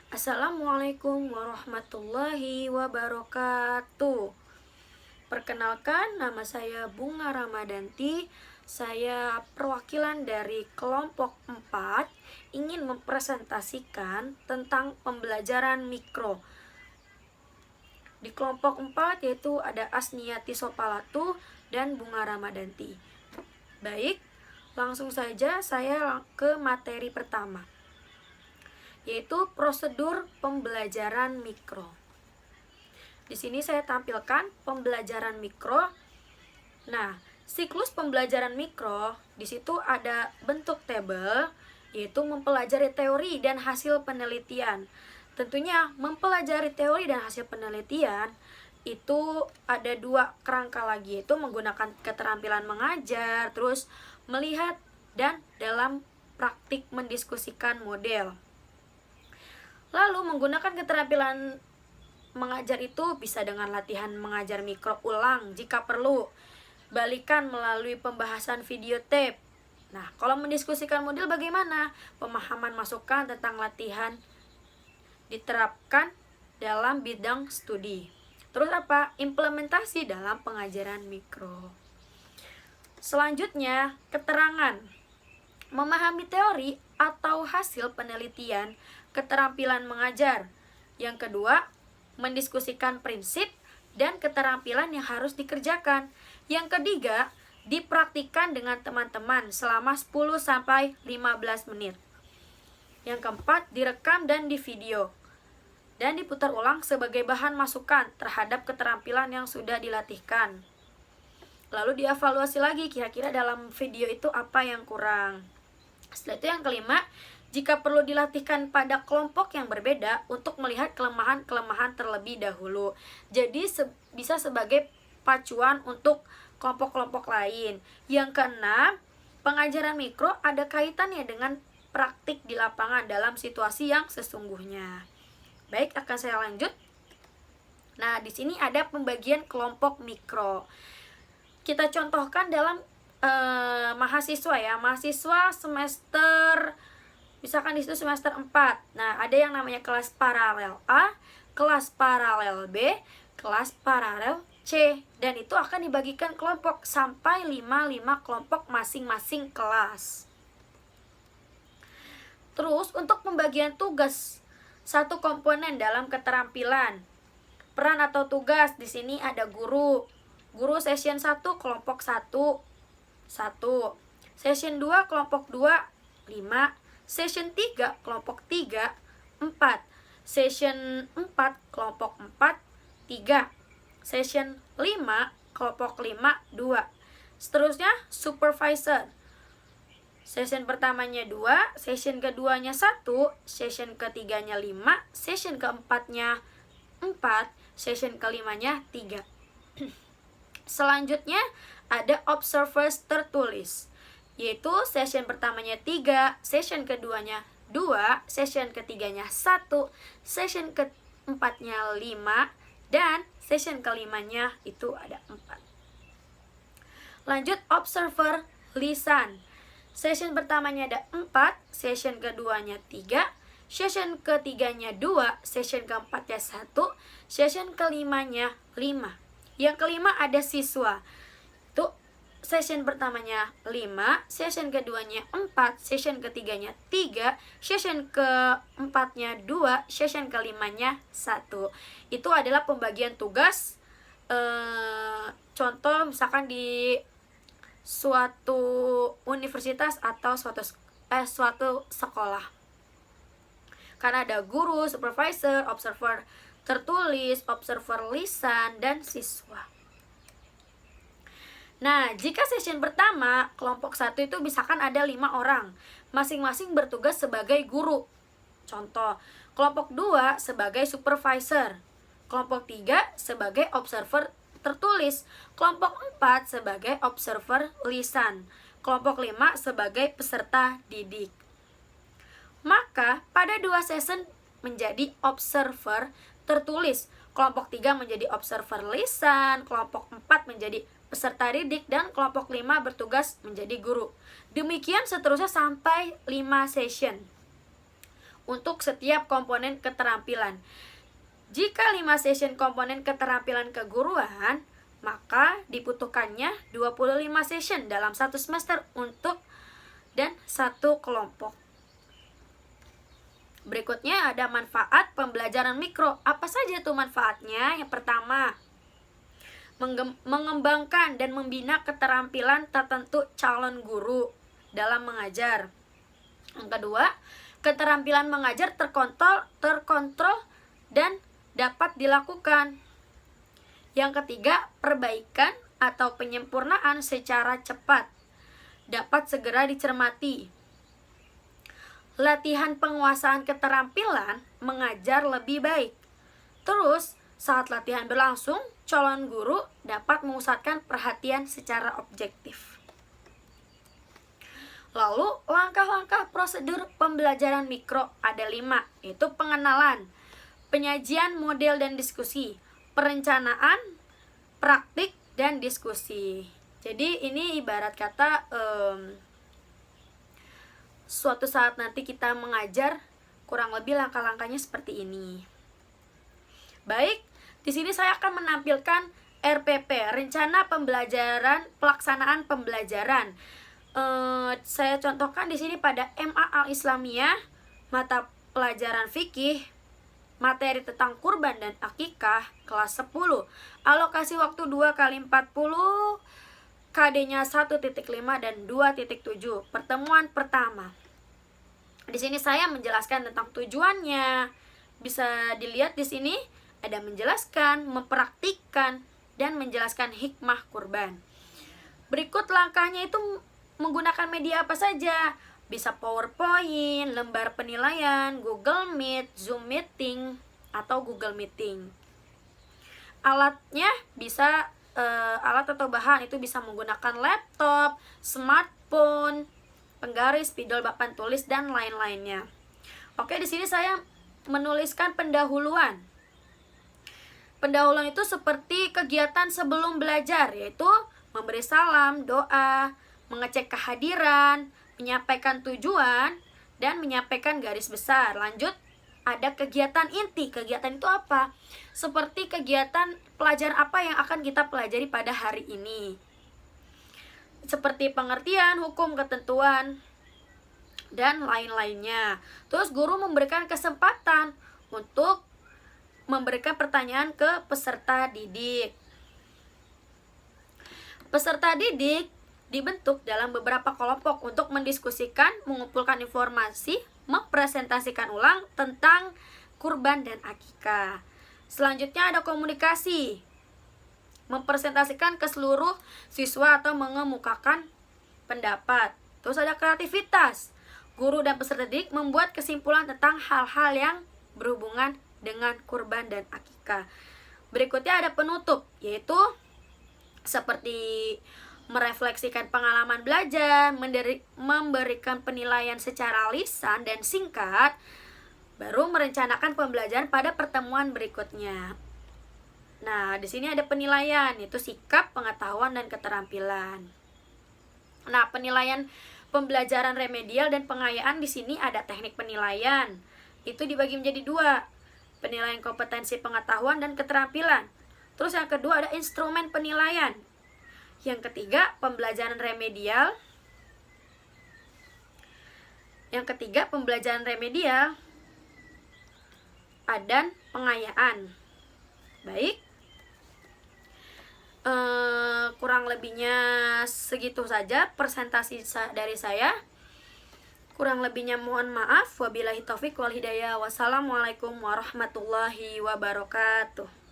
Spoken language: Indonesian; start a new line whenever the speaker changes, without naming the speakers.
Assalamualaikum warahmatullahi wabarakatuh. Perkenalkan, nama saya Bunga Ramadanti. Saya perwakilan dari kelompok 4 ingin mempresentasikan tentang pembelajaran mikro. Di kelompok 4 yaitu ada Asniati Sopalatu dan Bunga Ramadanti. Baik, langsung saja saya ke materi pertama, yaitu prosedur pembelajaran mikro. Di sini saya tampilkan pembelajaran mikro. Nah, siklus pembelajaran mikro di situ ada bentuk tabel, yaitu mempelajari teori dan hasil penelitian. Tentunya mempelajari teori dan hasil penelitian itu ada dua kerangka lagi, yaitu menggunakan keterampilan mengajar, terus melihat dan dalam praktik mendiskusikan model. Lalu menggunakan keterampilan mengajar itu bisa dengan latihan mengajar mikro ulang jika perlu, balikan melalui pembahasan video tape. Nah, kalau mendiskusikan model bagaimana? Pemahaman masukan tentang latihan diterapkan dalam bidang studi. Terus apa? Implementasi dalam pengajaran mikro. Selanjutnya, keterangan. Memahami teori atau hasil penelitian, keterampilan mengajar. Yang kedua, mendiskusikan prinsip dan keterampilan yang harus dikerjakan. Yang ketiga, dipraktikkan dengan teman-teman selama 10-15 menit. Yang keempat, direkam dan divideo dan diputar ulang sebagai bahan masukan terhadap keterampilan yang sudah dilatihkan. Lalu dievaluasi lagi, kira-kira dalam video itu apa yang kurang. Setelah itu yang kelima, jika perlu dilatihkan pada kelompok yang berbeda untuk melihat kelemahan-kelemahan terlebih dahulu. Jadi bisa sebagai pacuan untuk kelompok-kelompok lain. Yang keenam, pengajaran mikro ada kaitannya dengan praktik di lapangan dalam situasi yang sesungguhnya. Baik, akan saya lanjut. Nah, di sini ada pembagian kelompok mikro. Kita contohkan dalam mahasiswa ya, mahasiswa semester, misalkan di situ semester 4. Nah, ada yang namanya kelas paralel A, kelas paralel B, kelas paralel C, dan itu akan dibagikan kelompok sampai 5 kelompok masing-masing kelas. Terus untuk pembagian tugas satu komponen dalam keterampilan. Peran atau tugas di sini ada guru. Guru session 1 kelompok 1 session 2 kelompok 2 5, session 3 kelompok 3 4, session 4 kelompok 4 3, session 5 kelompok 5 2. Seterusnya supervisor. Session pertamanya 2, session keduanya 1, session ketiganya 5, session keempatnya 4, session kelimanya 3. Selanjutnya ada observers tertulis, yaitu session pertamanya 3, session keduanya 2, session ketiganya 1, session keempatnya 5, dan session kelimanya itu ada 4. Lanjut observer lisan. Session pertamanya ada 4, session keduanya 3, session ketiganya 2, session keempatnya 1, session kelimanya 5. Yang kelima ada siswa. Itu session pertamanya 5, session keduanya 4, session ketiganya 3, session keempatnya 2, session kelimanya 1. Itu adalah pembagian tugas. Contoh misalkan di suatu universitas atau suatu sekolah. Karena ada guru, supervisor, observer tertulis, observer lisan, dan siswa. Nah, jika session pertama, kelompok 1 itu misalkan ada 5 orang, masing-masing bertugas sebagai guru. Contoh, kelompok 2 sebagai supervisor, kelompok 3 sebagai observer tertulis, kelompok 4 sebagai observer lisan, kelompok 5 sebagai peserta didik. Maka, pada 2 session menjadi observer tertulis, kelompok 3 menjadi observer lisan, kelompok 4 menjadi peserta didik, dan kelompok 5 bertugas menjadi guru. Demikian seterusnya sampai 5 session. untuk setiap komponen keterampilan. Jika 5 session komponen keterampilan keguruan, maka dibutuhkannya 25 session dalam satu semester untuk dan satu kelompok. Berikutnya ada manfaat pembelajaran mikro. Apa saja tuh manfaatnya? Yang pertama, mengembangkan dan membina keterampilan tertentu calon guru dalam mengajar. Yang kedua, keterampilan mengajar terkontrol dan dapat dilakukan. Yang ketiga, perbaikan atau penyempurnaan secara cepat dapat segera dicermati. Latihan penguasaan keterampilan mengajar lebih baik. Terus, saat latihan berlangsung, calon guru dapat memusatkan perhatian secara objektif. Lalu, langkah-langkah prosedur pembelajaran mikro ada 5, yaitu pengenalan, penyajian model dan diskusi, perencanaan, praktik, dan diskusi. Jadi ini ibarat kata suatu saat nanti kita mengajar, kurang lebih langkah-langkahnya seperti ini. Baik, di sini saya akan menampilkan RPP, rencana pembelajaran, pelaksanaan pembelajaran. Saya contohkan di sini pada MA Al-Islamiyah, mata pelajaran fikih, materi tentang kurban dan akikah kelas 10. Alokasi waktu 2x40, KD-nya 1.5 dan 2.7. Pertemuan pertama. Di sini saya menjelaskan tentang tujuannya. Bisa dilihat di sini ada menjelaskan, mempraktikkan, dan menjelaskan hikmah kurban. Berikut langkahnya itu menggunakan media apa saja? Bisa PowerPoint, lembar penilaian, Google Meet, Zoom Meeting, atau Google Meeting. Alatnya bisa alat atau bahan itu bisa menggunakan laptop, smartphone, penggaris, spidol, papan tulis, dan lain-lainnya. Oke, di sini saya menuliskan pendahuluan. Pendahuluan itu seperti kegiatan sebelum belajar, yaitu memberi salam, doa, mengecek kehadiran, menyampaikan tujuan, dan menyampaikan garis besar. Lanjut, ada kegiatan inti. Kegiatan itu apa? Seperti kegiatan pelajaran apa yang akan kita pelajari pada hari ini. Seperti pengertian, hukum, ketentuan, dan lain-lainnya. Terus guru memberikan kesempatan untuk memberikan pertanyaan ke peserta didik. Peserta didik dibentuk dalam beberapa kelompok untuk mendiskusikan, mengumpulkan informasi, mempresentasikan ulang tentang kurban dan akikah. Selanjutnya ada komunikasi, mempresentasikan ke seluruh siswa atau mengemukakan pendapat. Terus ada kreativitas, guru dan peserta didik membuat kesimpulan tentang hal-hal yang berhubungan dengan kurban dan akikah. Berikutnya ada penutup, yaitu seperti merefleksikan pengalaman belajar, memberikan penilaian secara lisan dan singkat, baru merencanakan pembelajaran pada pertemuan berikutnya. Nah, di sini ada penilaian, yaitu sikap, pengetahuan, dan keterampilan. Nah, penilaian pembelajaran remedial dan pengayaan di sini ada teknik penilaian. Itu dibagi menjadi 2. Penilaian kompetensi pengetahuan dan keterampilan. Terus yang kedua ada instrumen penilaian. Yang ketiga, pembelajaran remedial. Yang ketiga, pembelajaran remedial dan pengayaan. Baik. Kurang lebihnya segitu saja presentasi dari saya. Kurang lebihnya mohon maaf. Wabillahi taufik wal hidayah. Wassalamualaikum warahmatullahi wabarakatuh.